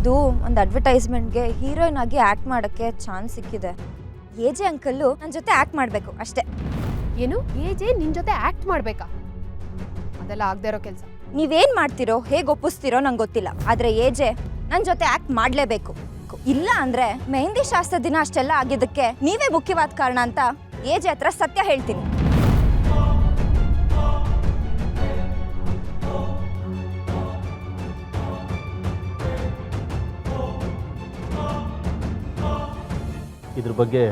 ಅದು ಒಂದು ಅಡ್ವರ್ಟೈಸ್ಮೆಂಟ್ಗೆ ಹೀರೋಯಿನ್ ಆಗಿ ಆ್ಯಕ್ಟ್ ಮಾಡೋಕ್ಕೆ ಚಾನ್ಸ್ ಸಿಕ್ಕಿದೆ. ಎ.ಜೆ ಅಂಕಲ್ಲು ನನ್ನ ಜೊತೆ ಆ್ಯಕ್ಟ್ ಮಾಡಬೇಕು ಅಷ್ಟೇ. ಏನು ಎ.ಜೆ ನಿನ್ನ ಜೊತೆ ಆ್ಯಕ್ಟ್ ಮಾಡಬೇಕಾ? ಅದೆಲ್ಲ ಆಗದೆ ಇರೋ ಕೆಲಸ. ನೀವೇನು ಮಾಡ್ತೀರೋ ಹೇಗೆ ಒಪ್ಪಿಸ್ತೀರೋ ನಂಗೆ ಗೊತ್ತಿಲ್ಲ, ಆದರೆ ಎ.ಜೆ ನನ್ನ ಜೊತೆ ಆ್ಯಕ್ಟ್ ಮಾಡಲೇಬೇಕು. ಇಲ್ಲ ಅಂದರೆ ಮೆಹಂದಿ ಶಾಸ್ತ್ರ ದಿನ ಅಷ್ಟೆಲ್ಲ ಆಗಿದ್ದಕ್ಕೆ ನೀವೇ ಮುಖ್ಯವಾದ ಕಾರಣ ಅಂತ ಎ.ಜೆ ಹತ್ರ ಸತ್ಯ ಹೇಳ್ತೀನಿ. ಇದ್ರ ಬಗ್ಗೆ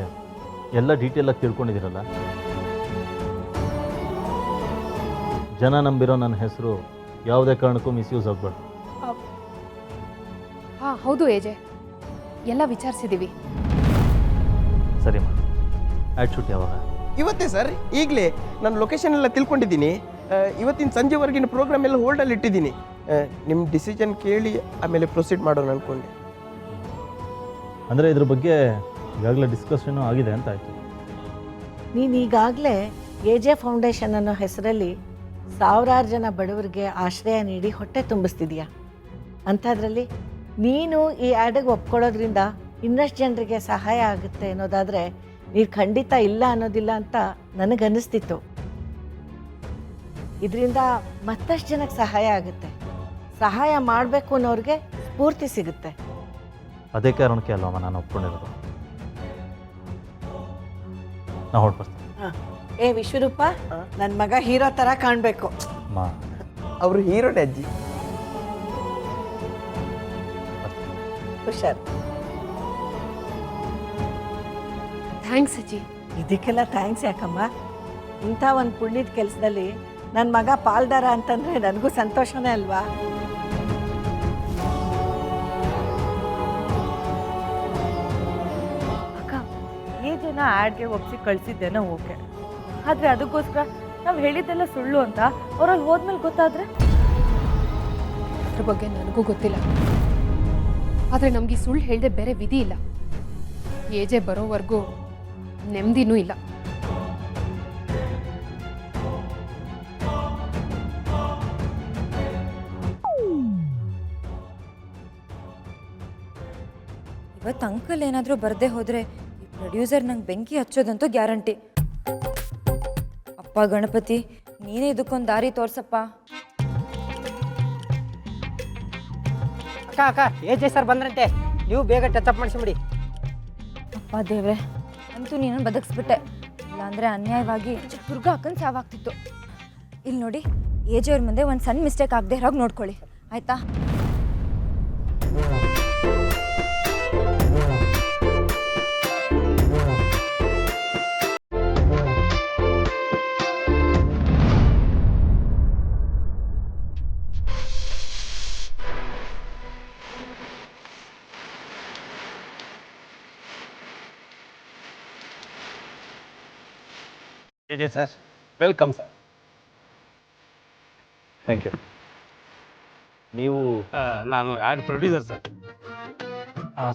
ಎಲ್ಲ ಡೀಟೇಲಾಗಿ ತಿಳ್ಕೊಂಡಿದ್ದೀರಲ್ಲ. ಜನ ನಂಬಿರೋ ನನ್ನ ಹೆಸರು ಯಾವುದೇ ಕಾರಣಕ್ಕೂ ಮಿಸ್ಯೂಸ್ ಆಗಬಾರ್ದು. ಹಾಂ ಹೌದು ಎ.ಜೆ, ಎಲ್ಲ ವಿಚಾರಿಸಿದ್ದೀವಿ. ಸರಿ ಮಾ, ಆ್ಯಡ್ ಶೂಟ್ ಯಾವಾಗ? ಇವತ್ತೇ ಸರ್, ಈಗಲೇ ನಾನು ಲೊಕೇಶನ್ ಎಲ್ಲ ತಿಳ್ಕೊಂಡಿದ್ದೀನಿ. ಇವತ್ತಿನ ಸಂಜೆವರೆಗಿನ ಪ್ರೋಗ್ರಾಮ್ ಎಲ್ಲ ಹೋಲ್ಡಲ್ಲಿ ಇಟ್ಟಿದ್ದೀನಿ. ನಿಮ್ಮ ಡಿಸಿಷನ್ ಕೇಳಿ ಆಮೇಲೆ ಪ್ರೊಸೀಡ್ ಮಾಡೋಣ ಅಂದ್ಕೊಂಡೆ. ಅಂದರೆ ಇದ್ರ ಬಗ್ಗೆ ಈಗಾಗಲೇ ಡಿಸ್ಕಷನ್ನು ಆಗಿದೆ ಅಂತ ಆಯಿತು. ನೀನು ಈಗಾಗಲೇ ಎ.ಜೆ ಫೌಂಡೇಶನ್ ಅನ್ನೋ ಹೆಸರಲ್ಲಿ ಸಾವಿರಾರು ಜನ ಬಡವರಿಗೆ ಆಶ್ರಯ ನೀಡಿ ಹೊಟ್ಟೆ ತುಂಬಿಸ್ತಿದೀಯ. ಅಂಥದ್ರಲ್ಲಿ ನೀನು ಈ ಆ್ಯಡಿಗೆ ಒಪ್ಕೊಳ್ಳೋದ್ರಿಂದ ಇನ್ನಷ್ಟು ಜನರಿಗೆ ಸಹಾಯ ಆಗುತ್ತೆ ಅನ್ನೋದಾದರೆ ನೀನು ಖಂಡಿತ ಇಲ್ಲ ಅನ್ನೋದಿಲ್ಲ ಅಂತ ನನಗನ್ನಿಸ್ತಿತ್ತು. ಇದರಿಂದ ಮತ್ತಷ್ಟು ಜನಕ್ಕೆ ಸಹಾಯ ಆಗುತ್ತೆ, ಸಹಾಯ ಮಾಡಬೇಕು ಅನ್ನೋರಿಗೆ ಸ್ಫೂರ್ತಿ ಸಿಗುತ್ತೆ. ಅದೇ ಕಾರಣಕ್ಕೆ ಅಲ್ಲಮ್ಮ ನಾನು ಒಪ್ಕೊಂಡಿರೋದು. ನಾ ಹೊರಡ್ಬರ್ತೀನಿ. ಏ ವಿಶ್ವರೂಪ, ನನ್ನ ಮಗ ಹೀರೋ ಥರ ಕಾಣಬೇಕು. ಮಾ, ಅವರು ಹೀರೋನೇ ಅಜ್ಜಿ. ಹುಷಾರ್. ಥ್ಯಾಂಕ್ಸ್ ಅಜ್ಜಿ. ಇದಕ್ಕೆಲ್ಲ ಥ್ಯಾಂಕ್ಸ್ ಯಾಕಮ್ಮ? ಇಂಥ ಒಂದು ಪುಣ್ಯದ ಕೆಲಸದಲ್ಲಿ ನನ್ನ ಮಗ ಪಾಲ್ದಾರ ಅಂತಂದರೆ ನನಗೂ ಸಂತೋಷನೇ ಅಲ್ವಾ? ಅಕ್ಕ, ಈ ಜನ ಆ್ಯಡ್ಗೆ ಒಪ್ಸಿ ಕಳಿಸಿದ್ದೇನೋ ಓಕೆ, ಆದರೆ ಅದಕ್ಕೋಸ್ಕರ ನಾವು ಹೇಳಿದ್ದೆಲ್ಲ ಸುಳ್ಳು ಅಂತ ಅವ್ರಲ್ಲಿ ಹೋದ್ಮೇಲೆ ಗೊತ್ತಾದರೆ? ಅದ್ರ ಬಗ್ಗೆ ನನಗೂ ಗೊತ್ತಿಲ್ಲ, ಆದರೆ ನಮಗೆ ಸುಳ್ಳು ಹೇಳದೆ ಬೇರೆ ವಿಧಿ ಇಲ್ಲ. ಎ.ಜೆ ಬರೋವರೆಗೂ ನೆಮ್ಮದಿನೂ ಇಲ್ಲ. ಇವತ್ತು ಅಂಕಲ್ ಏನಾದರೂ ಬರದೇ ಹೋದರೆ ಈ ಪ್ರೊಡ್ಯೂಸರ್ ನಂಗೆ ಬೆಂಕಿ ಹಚ್ಚೋದಂತೂ ಗ್ಯಾರಂಟಿ. ಅಪ್ಪ ಗಣಪತಿ, ನೀನೇ ಇದಕ್ಕೊಂದು ದಾರಿ ತೋರ್ಸಪ್ಪ. ಅಕ್ಕ ಅಕ್ಕ, ಎ.ಜೆ ಸರ್ ಬಂದ್ರಂತೆ, ನೀವು ಬೇಗ ಟಚಪ್ ಮಾಡಿಸ್ಬಿಡಿ. ಅಪ್ಪ ದೇವ್ರೆ, ಅಂತೂ ನೀನು ಬದುಕಿಸ್ಬಿಟ್ಟೆ. ಇಲ್ಲಾಂದರೆ ಅನ್ಯಾಯವಾಗಿ ದುರ್ಗಾ ಅಕ್ಕನ ಸಾವಾಗ್ತಿತ್ತು. ಇಲ್ಲಿ ನೋಡಿ, ಎ.ಜೆ ಅವ್ರ ಮುಂದೆ ಒಂದು ಸಣ್ಣ ಮಿಸ್ಟೇಕ್ ಆಗದೆ ಇರೋಗಿ ನೋಡ್ಕೊಳ್ಳಿ, ಆಯಿತಾ? AJ sir, welcome sir. Thank you. ನೀವು? ನಾನು ad producer sir.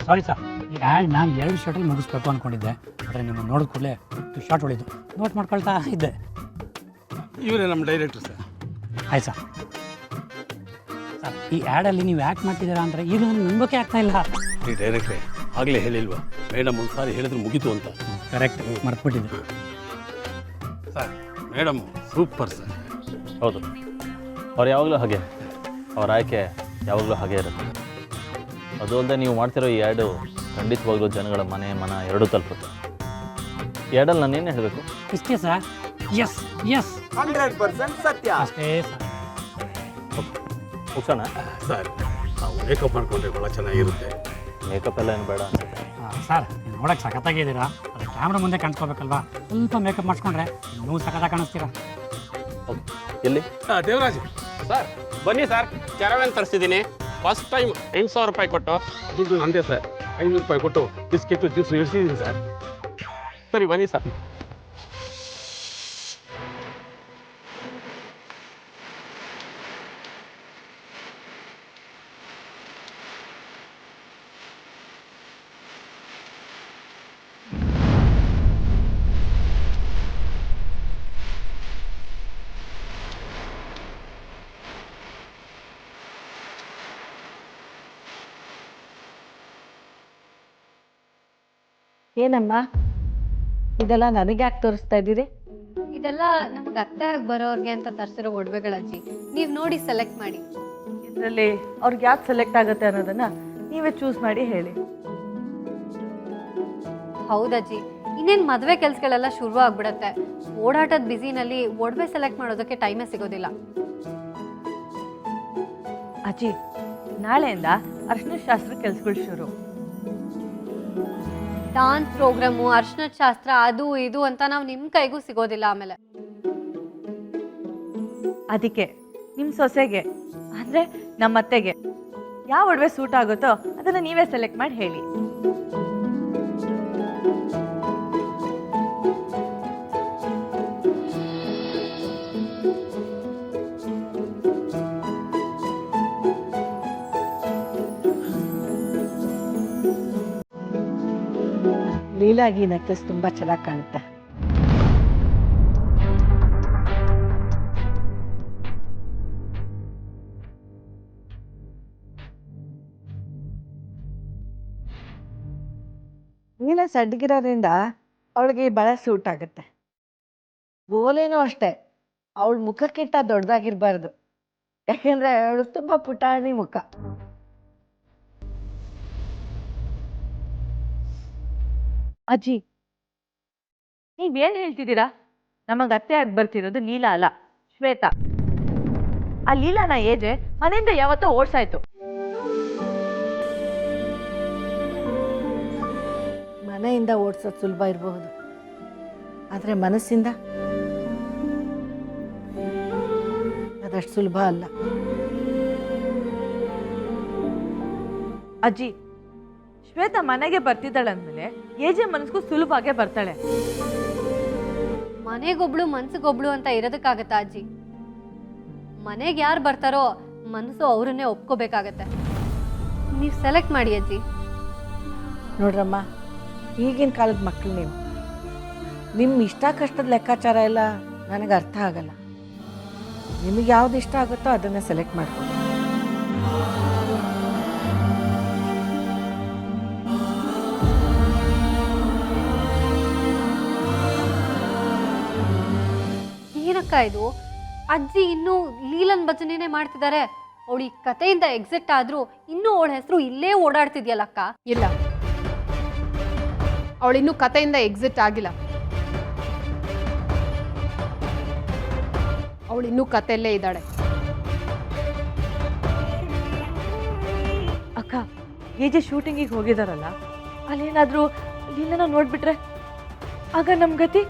Sorry sir, ಈ ಆ್ಯಡ್ ನಾನು 2 ಶಾರ್ಟಲ್ಲಿ ಮುಗಿಸ್ಬೇಕು ಅಂದ್ಕೊಂಡಿದ್ದೆ, ಆದರೆ ನಿಮ್ಮನ್ನು ನೋಡಿದ ಕೂಡಲೇ ಶಾರ್ಟ್ ಹೊಳಿದು ನೋಟ್ ಮಾಡ್ಕೊಳ್ತಾ ಇದ್ದೆ. ಇವರೇ ನಮ್ಮ ಡೈರೆಕ್ಟರ್ ಸರ್. ಆಯ್ತು ಸರ್. ಸರ್, ಈ ಆ್ಯಡಲ್ಲಿ ನೀವು ಆ್ಯಕ್ಟ್ ಮಾಡ್ತಿದ್ದೀರಾ ಅಂದರೆ ಈಗ ನನಗೆ ನಂಬೋಕೆ ಆಗ್ತಾ ಇಲ್ಲ. ಈ ಡೈರೆಕ್ಟ್ರೇ ಆಗಲೇ ಹೇಳಿಲ್ವಾ, ಮೇಡಮ್ ಒಂದು ಸಾರಿ ಹೇಳಿದ್ರೆ ಮುಗೀತು ಅಂತ. ಕರೆಕ್ಟ್, ಮರ್ತ್ಬಿಟ್ಟಿದ್ದೆ ಸರ್. Madam super sir. ಹೌದು, ಅವ್ರು ಯಾವಾಗಲೂ ಹಾಗೆ, ಅವ್ರ ಆಯ್ಕೆ ಯಾವಾಗಲೂ ಹಾಗೆ ಇರುತ್ತೆ. ಅದು ಅಲ್ಲದೆ ನೀವು ಮಾಡ್ತಿರೋ ಈ ಆ್ಯಡು ಖಂಡಿತವಾಗ್ಲೂ ಜನಗಳ ಮನ ಎರಡೂ ತಲುಪುತ್ತೆ. ಈ ಆ್ಯಡಲ್ಲಿ ನಾನು ಏನು ಹೇಳಬೇಕು? ಇಷ್ಟೇ ಸರ್. ಎಸ್ ಎಸ್, 100% ಸತ್ಯ. ಅಷ್ಟೇ ಸರ್. ಮುಗಿಸೋಣ ಸರ್. ನಾವು ಮೇಕಪ್ ಮಾಡ್ಕೊಂಡ್ರೆ ಭಾಳ ಚೆನ್ನಾಗಿರುತ್ತೆ. ಮೇಕಪ್ ಎಲ್ಲ ಏನು ಬೇಡ ಅನ್ಸುತ್ತೆ. ಸರ್, ನೀವು ನೋಡೋಕ್ಕೆ ಸಖತ್ತಾಗಿದ್ದೀರಾ, ಅದು ಕ್ಯಾಮ್ರಾ ಮುಂದೆ ಕಾಣಿಸ್ಕೋಬೇಕಲ್ವಾ? ಸ್ವಲ್ಪ ಮೇಕಪ್ ಮಾಡಿಸ್ಕೊಂಡ್ರೆ ಇನ್ನೂ ಸಖತ್ತಾಗಿ ಕಾಣಿಸ್ತೀರಾ. ಎಲ್ಲಿ? ದೇವರಾಜ್ ಸರ್ ಬನ್ನಿ ಸರ್, ಕ್ಯಾರವ್ಯಾನ್ ತರಿಸಿದ್ದೀನಿ. ಫಸ್ಟ್ ಟೈಮ್ 8,000 ರೂಪಾಯಿ ಕೊಟ್ಟು. ದುಡ್ಡು ನಂದೇ ಸರ್. 500 ರೂಪಾಯಿ ಕೊಟ್ಟು ಬಿಸ್ಕೆಟು ಜ್ಯೂಸು ಇಳಿಸಿದ್ದೀನಿ ಸರ್. ಸರಿ ಬನ್ನಿ ಸರ್. ಏನಮ್ಮ ಇದೆಲ್ಲ ನನಗೆ ಯಾಕೆ ತೋರಿಸ್ತಾ ಇದ್ದೀರಿ? ಇದೆಲ್ಲ ನಮ್ಗೆ ಅತ್ತೆ ಆಗಿ ಬರೋರ್ಗೆ ಅಂತ ತರಿಸಿರೋ ಒಡವೆಗಳಜ್ಜಿ. ನೀವು ನೋಡಿ ಸೆಲೆಕ್ಟ್ ಮಾಡಿ. ಇದರಲ್ಲಿ ಅವ್ರಿಗೆ ಯಾವ್ದು ಸೆಲೆಕ್ಟ್ ಆಗುತ್ತೆ ಅನ್ನೋದನ್ನ ನೀವೇ ಚೂಸ್ ಮಾಡಿ ಹೇಳಿ. ಹೌದಜ್ಜಿ, ಇನ್ನೇನು ಮದುವೆ ಕೆಲಸಗಳೆಲ್ಲ ಶುರು ಆಗ್ಬಿಡತ್ತೆ. ಓಡಾಟದ ಬ್ಯುಸಿನಲ್ಲಿ ಒಡವೆ ಸೆಲೆಕ್ಟ್ ಮಾಡೋದಕ್ಕೆ ಟೈಮೇ ಸಿಗೋದಿಲ್ಲ. ಅಜ್ಜಿ, ನಾಳೆಯಿಂದ ಅರ್ಶಿನ ಶಾಸ್ತ್ರ ಕೆಲಸಗಳು ಶುರು. ಡಾನ್ಸ್ ಪ್ರೋಗ್ರಾಮು, ಅರ್ಶಿನದ ಶಾಸ್ತ್ರ, ಅದು ಇದು ಅಂತ ನಾವು ನಿಮ್ಮ ಕೈಗೂ ಸಿಗೋದಿಲ್ಲ ಆಮೇಲೆ. ಅದಕ್ಕೆ ನಿಮ್ಮ ಸೊಸೆಗೆ ಅಂದರೆ ನಮ್ಮ ಅತ್ತೆಗೆ ಯಾವ ಒಡವೆ ಸೂಟ್ ಆಗುತ್ತೋ ಅದನ್ನು ನೀವೇ ಸೆಲೆಕ್ಟ್ ಮಾಡಿ ಹೇಳಿ. ಲೀಲಾಗಿ ನೆಕ್ಲೆಸ್ ತುಂಬ ಚೆನ್ನಾಗಿ ಕಾಣುತ್ತೆ. ನೀಲ ಸಡ್ಗಿರೋದ್ರಿಂದ ಅವಳಿಗೆ ಈ ಬಳೆ ಸೂಟ್ ಆಗುತ್ತೆ. ಓಲೇನೂ ಅಷ್ಟೇ, ಅವಳ ಮುಖಕ್ಕಿಂತ ದೊಡ್ಡದಾಗಿರ್ಬಾರ್ದು, ಯಾಕೆಂದ್ರೆ ಅವಳು ತುಂಬ ಪುಟಾಣಿ ಮುಖ. ಅಜ್ಜಿ, ನೀವೇನು ಹೇಳ್ತಿದ್ದೀರಾ? ನಮಗೆ ಅತ್ತೆ ಆಗಿ ಬರ್ತಿರೋದು ಲೀಲಾ ಅಲ್ಲ, ಶ್ವೇತಾ. ಆ ಲೀಲಾನ ಏಜೆ ಮನೆಯಿಂದ ಯಾವತ್ತೋ ಓಡ್ಸಾಯ್ತು. ಮನೆಯಿಂದ ಓಡಿಸೋದು ಸುಲಭ ಇರಬಹುದು, ಆದರೆ ಮನಸ್ಸಿಂದ ಅದಷ್ಟು ಸುಲಭ ಅಲ್ಲ. ಅಜ್ಜಿ, ಶ್ವೇತಾ ಮನೆಗೆ ಬರ್ತಿದ್ದಾಳೆ ಅಂದಮೇಲೆ ಏಜೆ ಮನಸ್ಗೂ ಸುಲಭವಾಗೇ ಬರ್ತಾಳೆ. ಮನೆಗೊಬ್ಳು ಮನ್ಸಿಗೊಬ್ಳು ಅಂತ ಇರೋದಕ್ಕಾಗತ್ತಾ ಅಜ್ಜಿ? ಮನೆಗೆ ಯಾರು ಬರ್ತಾರೋ ಮನಸ್ಸು ಅವರನ್ನೇ ಒಪ್ಕೋಬೇಕಾಗತ್ತೆ. ನೀವು ಸೆಲೆಕ್ಟ್ ಮಾಡಿ ಅಜ್ಜಿ. ನೋಡ್ರಮ್ಮ, ಈಗಿನ ಕಾಲದ ಮಕ್ಕಳು ನೀವು, ನಿಮ್ಮ ಇಷ್ಟ ಕಷ್ಟದ ಲೆಕ್ಕಾಚಾರ ಎಲ್ಲ ನನಗೆ ಅರ್ಥ ಆಗಲ್ಲ. ನಿಮಗೆ ಯಾವ್ದು ಇಷ್ಟ ಆಗುತ್ತೋ ಅದನ್ನು ಸೆಲೆಕ್ಟ್ ಮಾಡ್ಕೊಳ್ಳಿ. ಏನಕ್ಕ ಇದು? ಅಜ್ಜಿ ಇನ್ನೂ ಲೀಲನ್ ಭಜನೆನೇ ಮಾಡ್ತಿದ್ದಾರೆ. ಅವಳು ಈ ಕಥೆಯಿಂದ ಎಕ್ಸಿಟ್ ಆದ್ರೂ ಇನ್ನೂ ಅವಳ ಹೆಸರು ಇಲ್ಲೇ ಓಡಾಡ್ತಿದ್ಯಲ್ಲಕ್ಕ. ಇಲ್ಲ, ಅವಳಿನ್ನೂ ಕಥೆಯಿಂದ ಎಕ್ಸಿಟ್ ಆಗಿಲ್ಲ. ಅವಳಿನ್ನೂ ಕಥೆಯಲ್ಲೇ ಇದ್ದಾಳೆ. ಅಕ್ಕ, ಏಜೆ ಶೂಟಿಂಗಿಗೆ ಹೋಗಿದಾರಲ್ಲ, ಅಲ್ಲೇನಾದ್ರೂ ಲೀಲನ ನೋಡ್ಬಿಟ್ರೆ ಆಗ ನಮ್ ಗತಿ?